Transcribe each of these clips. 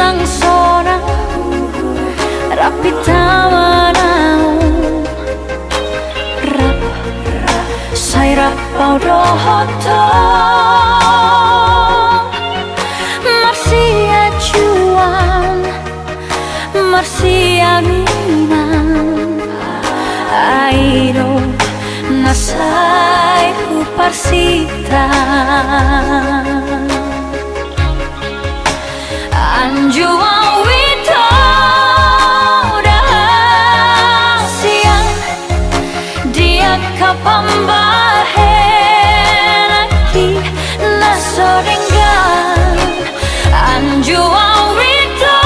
ng sorang rapi tawa nau rap sai rap bao do hoto marsia juan marsia minan airo nasai hu parsita anjuang wito dah siang dia kapambahen aki nasorengan anjuang wito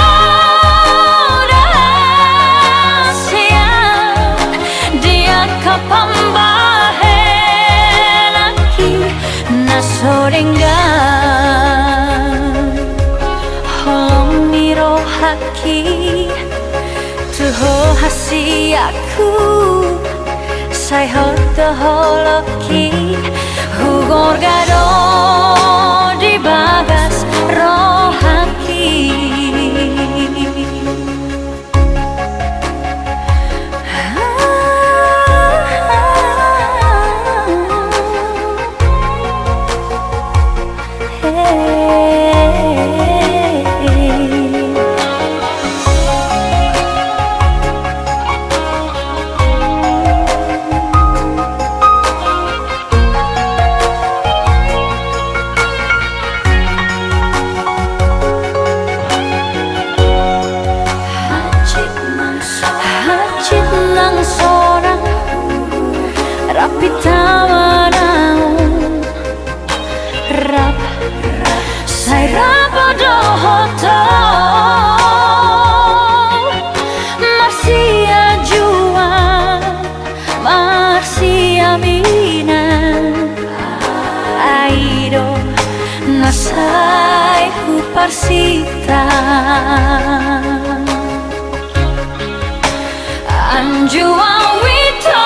dah siang dia kapambahen aki nasorengan Niro haki tuho hasi aku sai hoto holoki hugor gado di bagas rohaki rapi tawa nau rap sai rap do hoto marsia juan marsia minan airo nasai hu parsita anjuang wito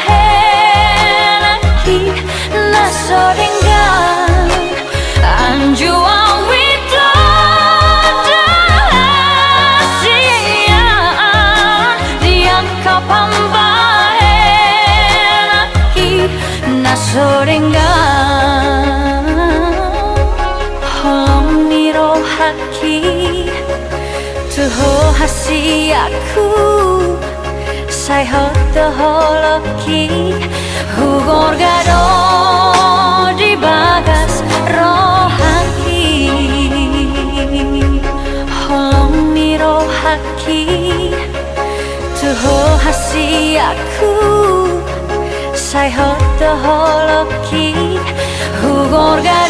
kapambahen aki nasorengan anjuang wito dah siang dia kapambahen aki nasorengan holong niro haki tuho hasi aku sai hoto holoki hugor gado di bagas rohaki holong niro haki tuho hasi aku sai hoto holoki hugor gado